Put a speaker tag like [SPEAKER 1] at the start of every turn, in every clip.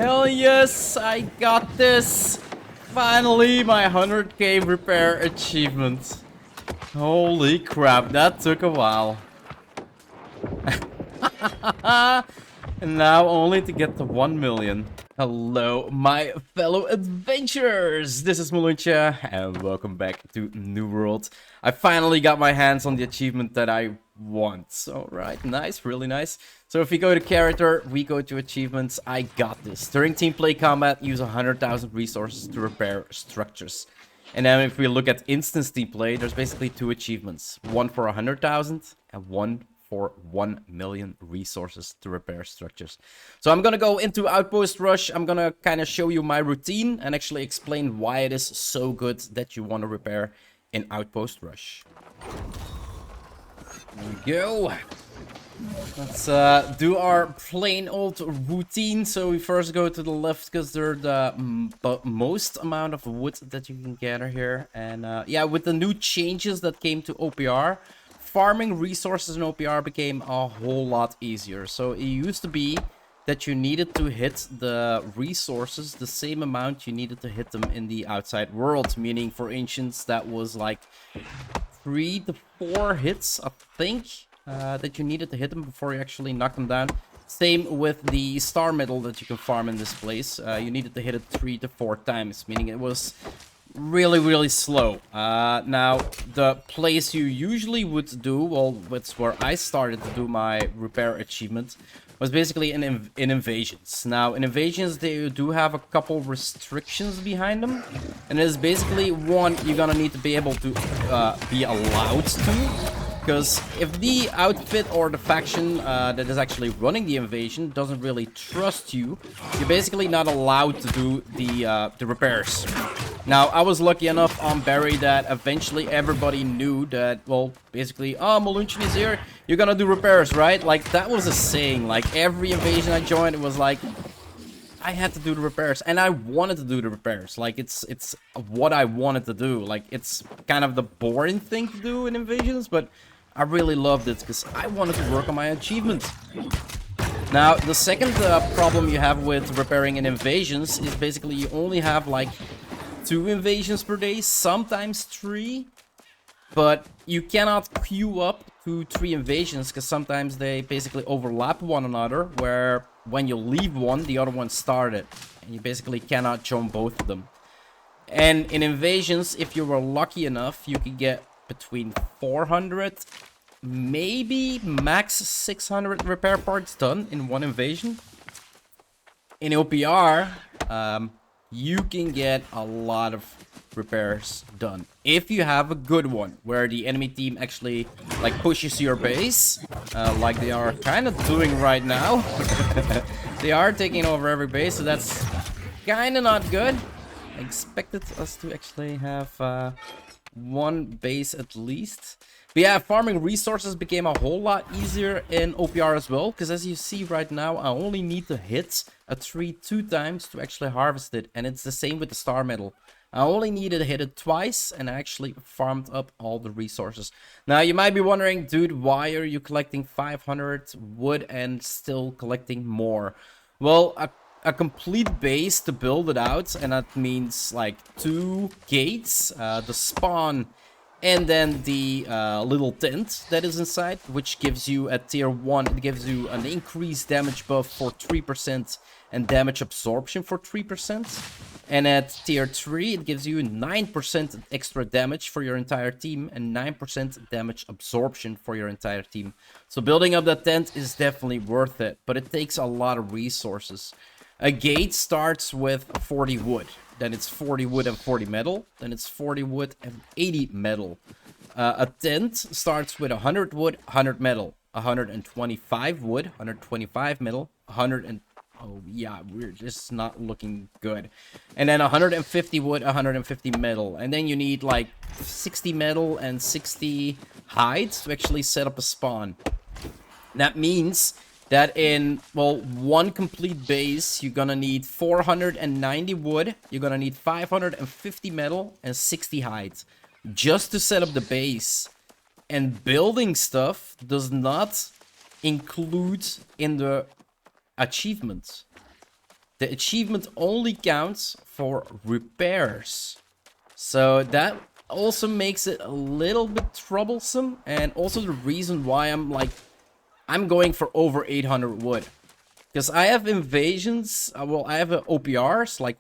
[SPEAKER 1] Hell yes, I got this. Finally, my 100k repair achievement. Holy crap, that took a while. And now only to get to 1 million. Hello, my fellow adventurers! This is Mloentje, and welcome back to New World. I finally got my hands on the achievement that I want. Alright, nice, really nice. So if we go to character, we go to achievements. I got this. During team play combat, use 100,000 resources to repair structures. And then if we look at instance team play, there's basically two achievements. One for 100,000 and one for 1 million resources to repair structures. So I'm gonna go into Outpost Rush. I'm gonna kind of show you my routine and actually explain why it is so good that you want to repair in Outpost Rush. There we go. Let's do our plain old routine. So we first go to the left because they're the most amount of wood that you can gather here. And yeah, with the new changes that came to OPR, farming resources in OPR became a whole lot easier. So it used to be that you needed to hit the resources the same amount you needed to hit them in the outside world. Meaning for ancients that was like 3 to 4 hits, I think, that you needed to hit them before you actually knock them down. Same with the star medal that you can farm in this place. You needed to hit it 3 to 4 times, meaning it was really slow. Now the place you usually would do, well, that's where I started to do my repair achievement, was basically in invasions. Now in invasions they do have a couple restrictions behind them, and it is basically one, you're gonna need to be able to be allowed to. Because if the outfit or the faction that is actually running the invasion doesn't really trust you, you're basically not allowed to do the repairs. Now, I was lucky enough on Barry that eventually everybody knew that, well, basically, oh, Mloentje is here, you're gonna do repairs, right? Like, that was a saying. Like, every invasion I joined, it was like, I had to do the repairs, and I wanted to do the repairs. Like, it's what I wanted to do. Like, it's kind of the boring thing to do in invasions, but I really loved it because I wanted to work on my achievements. Now, the second problem you have with repairing in invasions is basically you only have like 2 invasions per day, sometimes 3, but you cannot queue up to 3 invasions because sometimes they basically overlap one another, where when you leave one, the other one started, and you basically cannot join both of them. And in invasions, if you were lucky enough, you could get between 400, maybe max 600 repair parts done in one invasion. In OPR, you can get a lot of repairs done if you have a good one, where the enemy team actually like pushes your base, like they are kind of doing right now. They are taking over every base, so that's kind of not good. I expected us to actually have one base at least. But yeah, farming resources became a whole lot easier in OPR as well, because as you see right now, I only need to hit a tree 2 times to actually harvest it, and it's the same with the star medal. I only needed to hit it twice, and I actually farmed up all the resources. Now, you might be wondering, dude, why are you collecting 500 wood and still collecting more? Well, a complete base to build it out, and that means like 2 gates, the spawn, and then the little tent that is inside, which gives you at tier 1, it gives you an increased damage buff for 3% and damage absorption for 3%. And at tier 3, it gives you 9% extra damage for your entire team and 9% damage absorption for your entire team. So building up that tent is definitely worth it, but it takes a lot of resources. A gate starts with 40 wood. Then it's 40 wood and 40 metal. Then it's 40 wood and 80 metal. A tent starts with 100 wood, 100 metal. 125 wood, 125 metal, 100 and... Oh, yeah, we're just not looking good. And then 150 wood, 150 metal. And then you need like 60 metal and 60 hides to actually set up a spawn. That means that in, well, one complete base, you're gonna need 490 wood, you're gonna need 550 metal, and 60 hides just to set up the base. And building stuff does not include in the achievements. the achievement only counts for repairs. So that also makes it a little bit troublesome, and also the reason why I'm going for over 800 wood. Because I have invasions, well, I have OPRs, like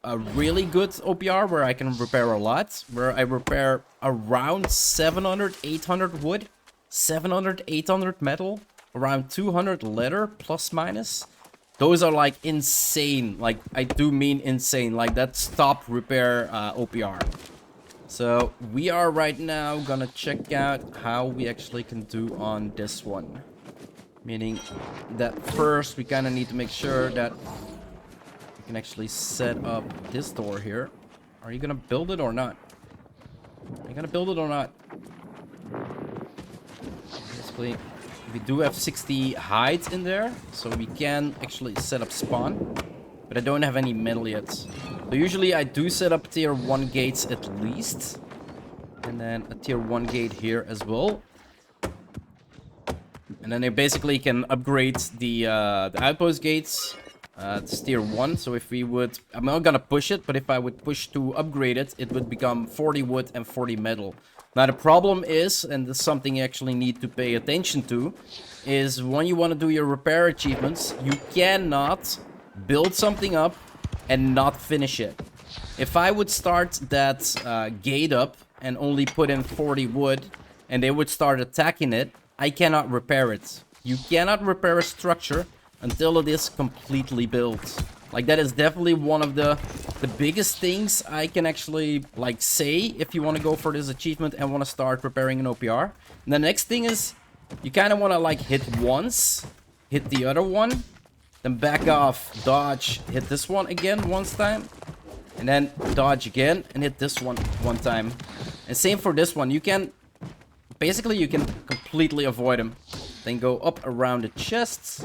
[SPEAKER 1] a really good OPR where I can repair a lot, where I repair around 700, 800 wood, 700, 800 metal, around 200 leather, plus minus. Those are like insane, like I do mean insane, like that's top repair OPR. So we are right now gonna check out how we actually can do on this one. Meaning that first we kind of need to make sure that we can actually set up this door here. Are you gonna build it or not? Are you gonna build it or not? Basically, we do have 60 hides in there, so we can actually set up spawn. But I don't have any metal yet. So usually I do set up tier 1 gates at least. And then a tier 1 gate here as well. And then you basically can upgrade the outpost gates. It's tier 1, so if we would... I'm not gonna push it, but if I would push to upgrade it, it would become 40 wood and 40 metal. Now the problem is, and this is something you actually need to pay attention to, is when you want to do your repair achievements, you cannot build something up and not finish it. If I would start that gate up and only put in 40 wood, and they would start attacking it, I cannot repair it. You cannot repair a structure until it is completely built. Like, that is definitely one of the biggest things I can actually, like, say if you want to go for this achievement and want to start repairing an OPR. And the next thing is, you kind of want to, like, hit once, hit the other one, then back off, dodge, hit this one again once time, and then dodge again and hit this one time. And same for this one. You can... Basically, you can completely avoid him. Then go up around the chests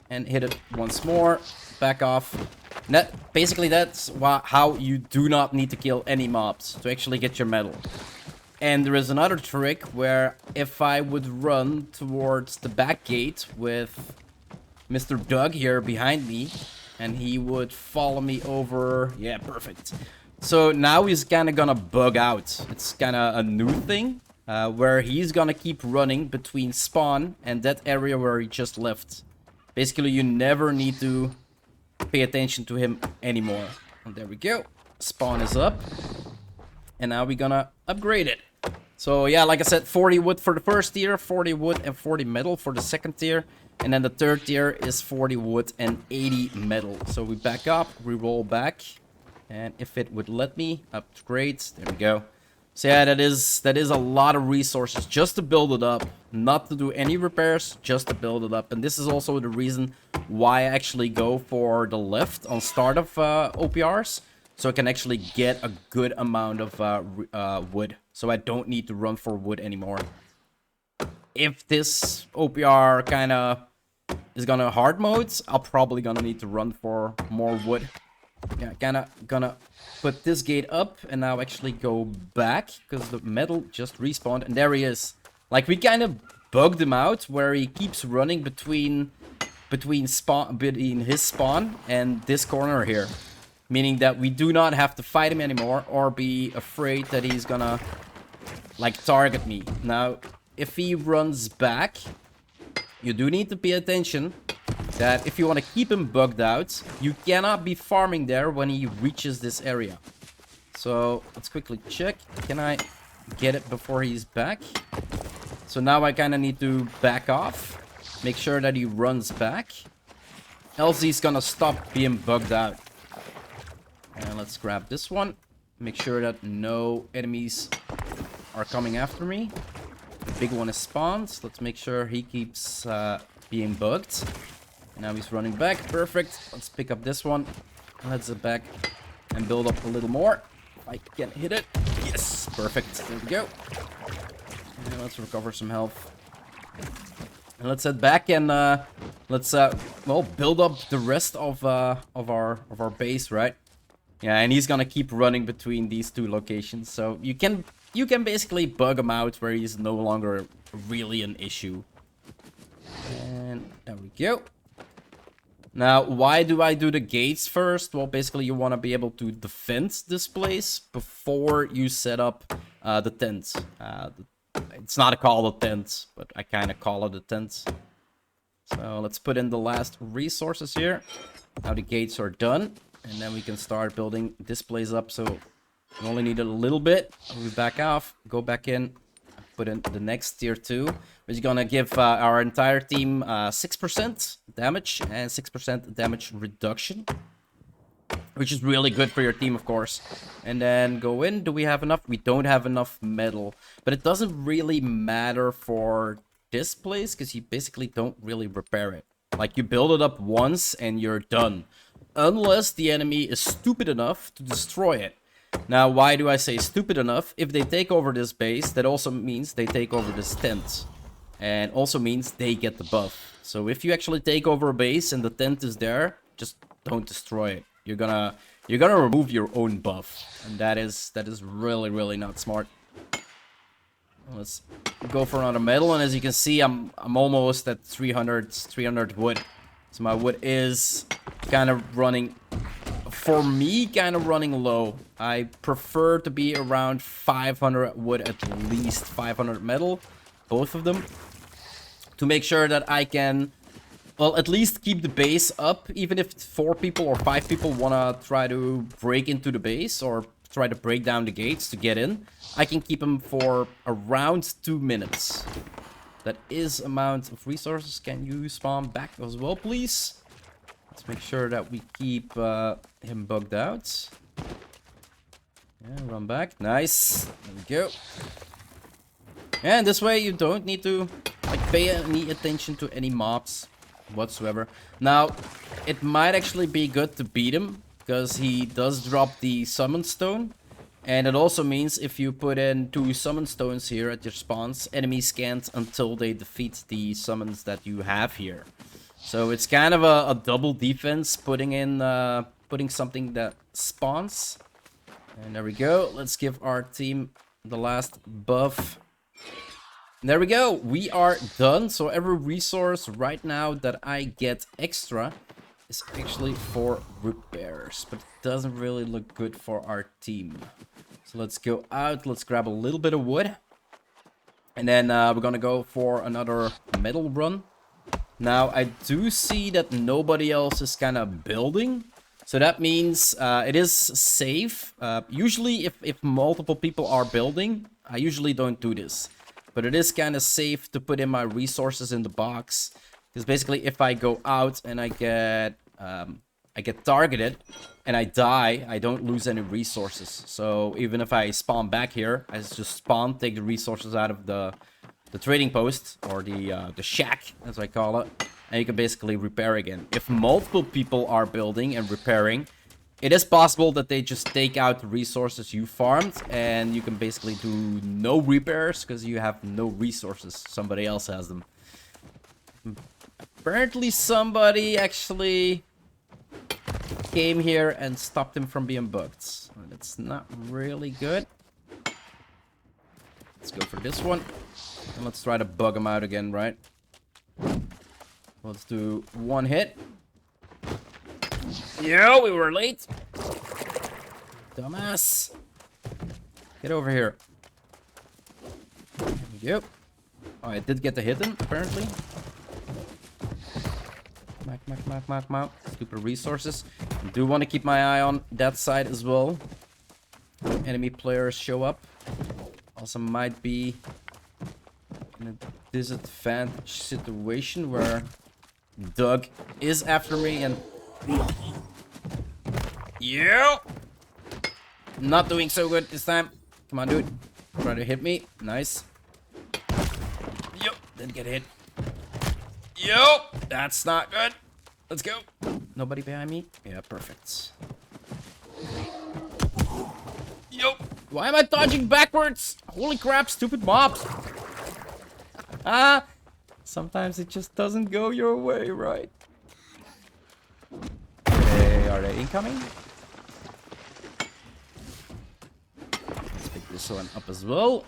[SPEAKER 1] and hit it once more. Back off. And basically, that's how you do not need to kill any mobs to actually get your medal. And there is another trick where if I would run towards the back gate with Mr. Doug here behind me, and he would follow me over... Yeah, perfect. So now he's kind of gonna bug out. It's kind of a new thing. Where he's gonna keep running between spawn and that area where he just left. Basically, you never need to pay attention to him anymore. And there we go. Spawn is up. And now we're gonna upgrade it. So yeah, like I said, 40 wood for the first tier, 40 wood and 40 metal for the second tier. And then the third tier is 40 wood and 80 metal. So we back up, we roll back. And if it would let me upgrade, there we go. So yeah, that is a lot of resources just to build it up. Not to do any repairs, just to build it up. And this is also the reason why I actually go for the lift on start of OPRs. So I can actually get a good amount of wood. So I don't need to run for wood anymore. If this OPR kind of is gonna hard mode, I'll probably gonna need to run for more wood. Yeah, gonna put this gate up and now actually go back because the metal just respawned and there he is. Like, we kind of bugged him out where he keeps running between his spawn and this corner here, meaning that we do not have to fight him anymore or be afraid that he's gonna like target me. Now, if he runs back, you do need to pay attention that if you want to keep him bugged out, you cannot be farming there when he reaches this area. So let's quickly check. Can I get it before he's back? So now I kind of need to back off. Make sure that he runs back. Else he's gonna stop being bugged out. And let's grab this one. Make sure that no enemies are coming after me. The big one is spawned. Let's make sure he keeps being bugged. Now he's running back. Perfect. Let's pick up this one. Let's back and build up a little more. If I can hit it. Yes. Perfect. There we go. And let's recover some health. And let's head back and let's well, build up the rest of our base, right? Yeah, and he's gonna keep running between these two locations. So you can basically bug him out where he's no longer really an issue. And there we go. Now, why do I do the gates first? Well, basically you want to be able to defend this place before you set up the tent. It's not called a tent, but I kind of call it a tent. So let's put in the last resources here. Now the gates are done. And then we can start building this place up. So we only need a little bit. We back off, go back in, put in the next tier 2, which is gonna give our entire team 6% damage and 6% damage reduction, which is really good for your team, of course. And then go in. Do we have enough? We don't have enough metal, but it doesn't really matter for this place because you basically don't really repair it. Like, you build it up once and you're done, unless the enemy is stupid enough to destroy it. Now, why do I say stupid enough? If they take over this base, that also means they take over this tent. And also means they get the buff. So if you actually take over a base and the tent is there, just don't destroy it. You're gonna remove your own buff. And that is really, really not smart. Let's go for another metal. And as you can see, I'm almost at 300 wood. So my wood is kind of running... For me, kind of running low. I prefer to be around 500 wood, at least 500 metal, both of them, to make sure that I can, well, at least keep the base up. Even if 4 people or 5 people want to try to break into the base or try to break down the gates to get in, I can keep them for around 2 minutes. That is amount of resources. Can you spawn back as well, please? Let's make sure that we keep him bugged out. Yeah, run back. Nice. There we go. And this way you don't need to pay any attention to any mobs whatsoever. Now, it might actually be good to beat him, because he does drop the summon stone. And it also means if you put in 2 summon stones here at your spawns, enemies can't until they defeat the summons that you have here. So it's kind of a double defense, putting something that spawns. And there we go. Let's give our team the last buff. And there we go. We are done. So every resource right now that I get extra is actually for repairs. But it doesn't really look good for our team. So let's go out. Let's grab a little bit of wood. And then we're going to go for another metal run. Now, I do see that nobody else is kind of building. So that means it is safe. Usually, if multiple people are building, I usually don't do this. But it is kind of safe to put in my resources in the box. Because basically, if I go out and I get targeted and I die, I don't lose any resources. So even if I spawn back here, I just spawn, take the resources out of the trading post, or the shack, as I call it, and you can basically repair again. If multiple people are building and repairing, it is possible that they just take out the resources you farmed, and you can basically do no repairs, because you have no resources. Somebody else has them. Apparently somebody actually came here and stopped him from being bugged. That's not really good. Let's go for this one. And let's try to bug him out again, right? Let's do 1 hit. Yeah, we were late. Dumbass. Get over here. There we go. Oh, I did get the hit in, apparently. Mac. Stupid resources. I do want to keep my eye on that side as well. Enemy players show up. Also might be in a disadvantage situation where Doug is after me and... Yeah! Not doing so good this time. Come on, dude. Try to hit me. Nice. Yup. Didn't get hit. Yup. That's not good. Let's go. Nobody behind me? Yeah, perfect. Yup. Why am I dodging backwards? Holy crap, stupid mobs. Sometimes it just doesn't go your way, right? Okay, are they incoming? Let's pick this one up as well.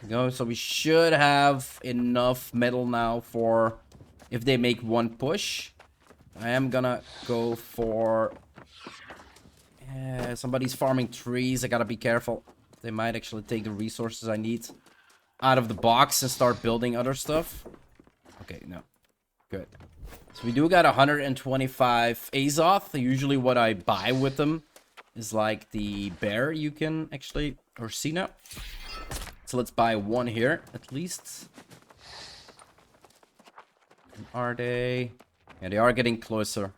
[SPEAKER 1] Go, so we should have enough metal now for if they make one push. I am gonna go for... somebody's farming trees. I gotta be careful. They might actually take the resources I need out of the box and start building other stuff. Okay, no. Good. So we do got 125 Azoth. Usually what I buy with them is like the bear you can actually... Or Cena. So let's buy one here, at least. And are they... Yeah, they are getting closer.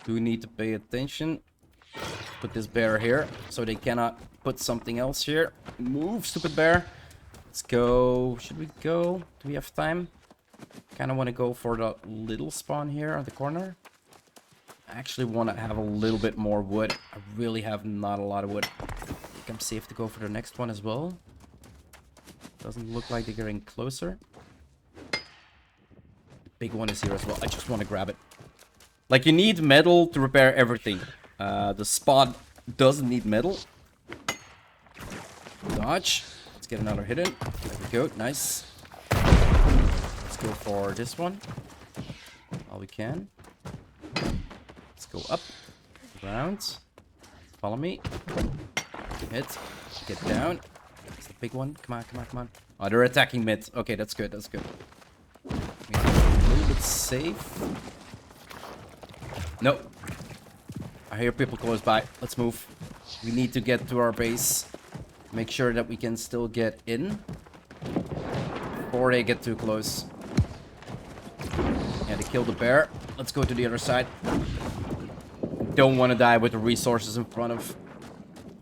[SPEAKER 1] Do we need to pay attention? Put this bear here, so they cannot put something else here. Move, stupid bear. Let's go. Should we go? Do we have time? Kind of want to go for the little spawn here on the corner. I actually want to have a little bit more wood. I really have not a lot of wood. I think I'm safe to go for the next one as well. Doesn't look like they're getting closer. The big one is here as well. I just want to grab it. Like, you need metal to repair everything. The spot doesn't need metal. Dodge. Let's get another hit in. There we go. Nice. Let's go for this one. All we can. Let's go up. Around. Follow me. Hit. Get down. It's the big one. Come on, come on, come on. Oh, they're attacking mid. Okay, that's good. That's good. A little bit safe. Nope. I hear people close by. Let's move. We need to get to our base. Make sure that we can still get in before they get too close. Yeah, they killed the bear. Let's go to the other side. Don't want to die with the resources in front of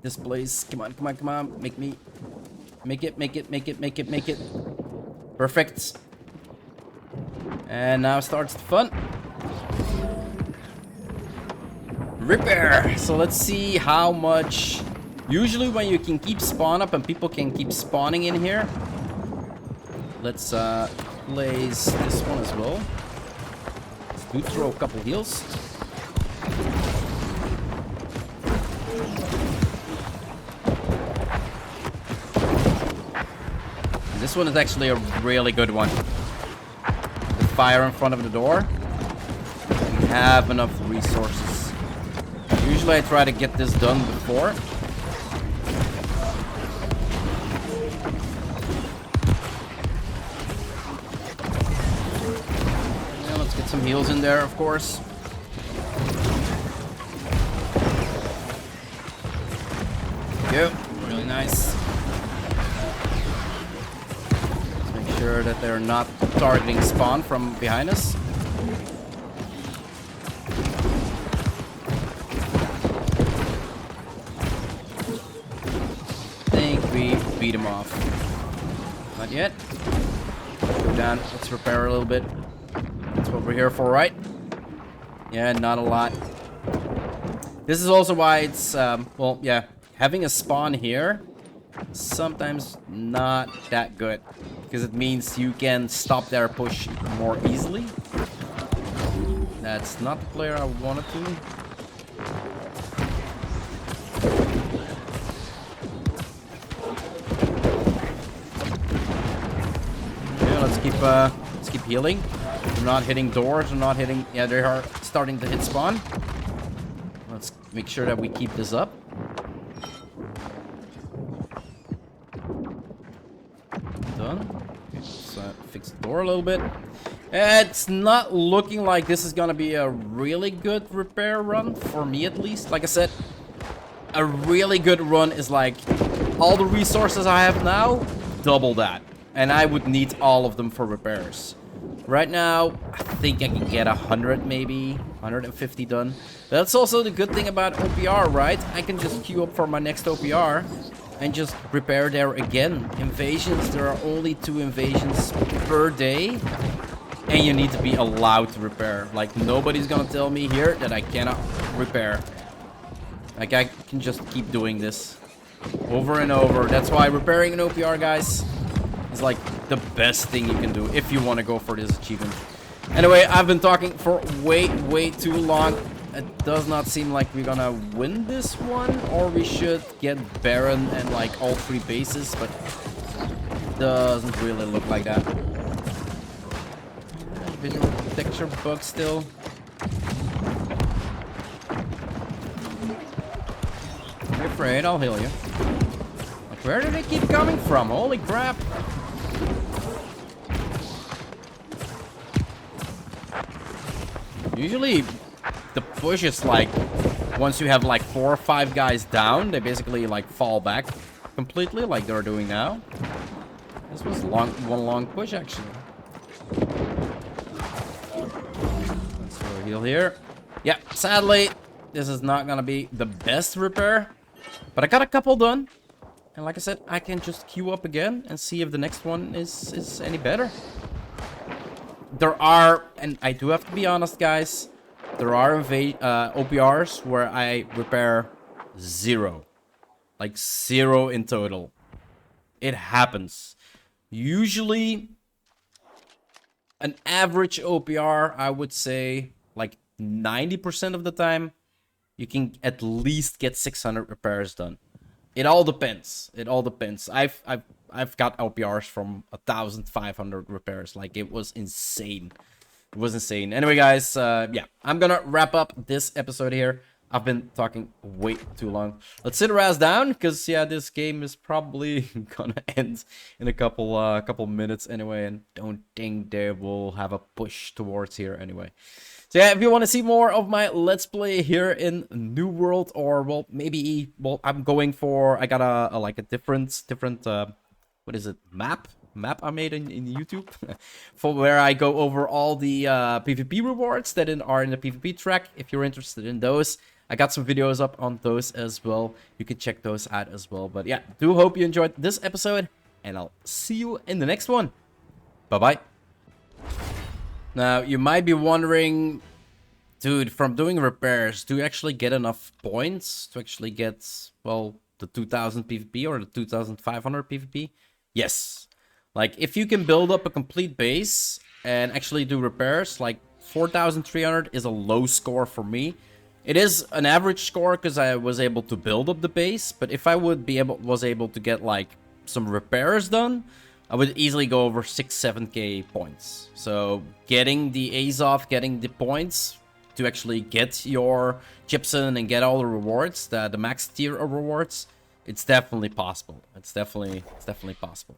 [SPEAKER 1] this place. Come on, come on, come on. Make me... Make it, make it, make it, make it, make it. Perfect. And now starts the fun. Repair. So let's see how much... Usually when you can keep spawn up and people can keep spawning in here. Let's place this one as well. Let's do throw a couple heals. And this one is actually a really good one. The fire in front of the door. We have enough resources. Usually I try to get this done before. Yeah, let's get some heals in there, of course. Yep, really nice. Let's make sure that they're not targeting spawn from behind us. Beat him off. Not yet. Go down. Let's repair a little bit. That's what we're here for, right? Yeah, not a lot. This is also why it's, well, yeah, having a spawn here sometimes not that good. Because it means you can stop their push more easily. That's not the player I wanted to. Let's keep healing. They're not hitting doors. They're not hitting... Yeah, they are starting to hit spawn. Let's make sure that we keep this up. Done. Okay, let's fix the door a little bit. It's not looking like this is gonna be a really good repair run, for me at least. Like I said, a really good run is like all the resources I have now, double that. And I would need all of them for repairs. Right now, I think I can get 100 maybe, 150 done. That's also the good thing about OPR, right? I can just queue up for my next OPR and just repair there again. Invasions, there are only 2 invasions per day. And you need to be allowed to repair. Like, nobody's gonna tell me here that I cannot repair. Like, I can just keep doing this over and over. That's why repairing an OPR, guys, is like the best thing you can do if you want to go for this achievement. Anyway, I've been talking for way too long. It does not seem like we're gonna win this one, or we should get Baron and like all 3 bases, but it doesn't really look like that. Visual texture bug still. afraid, I'll heal you. Like, where do they keep coming from? Holy crap. Usually, the push is like, once you have like 4 or 5 guys down, they basically like fall back completely, like they're doing now. This was one long push, actually. Let's go heal here. Yeah, sadly, this is not gonna be the best repair, but I got a couple done. And like I said, I can just queue up again and see if the next one is any better. There are, and I do have to be honest, guys, there are OPRs where I repair 0. Like 0 in total. It happens. Usually, an average OPR, I would say, like 90% of the time, you can at least get 600 repairs done. It all depends. It all depends. I've got OPRs from 1,500 repairs. Like, it was insane. It was insane. Anyway, guys, yeah, I'm gonna wrap up this episode here. I've been talking way too long. Let's sit our ass down, because, yeah, this game is probably gonna end in a couple minutes anyway, and don't think they will have a push towards here anyway. So, yeah, if you want to see more of my Let's Play here in New World, or, well, maybe, well, I'm going for, I got a different, what is it, map I made in YouTube for where I go over all the PvP rewards that are in the PvP track. If you're interested in those, I got some videos up on those as well. You can check those out as well. But yeah, do hope you enjoyed this episode, and I'll see you in the next one. Bye-bye. Now, you might be wondering, dude, from doing repairs, do you actually get enough points to actually get, well, the 2000 PvP or the 2500 PvP? Yes. Like, if you can build up a complete base and actually do repairs, like 4,300 is a low score for me. It is an average score because I was able to build up the base, but if I was able to get like some repairs done, I would easily go over 6-7k points. So getting the A's off, getting the points to actually get your Gypsum and get all the rewards, the max tier of rewards, it's definitely possible. It's definitely possible.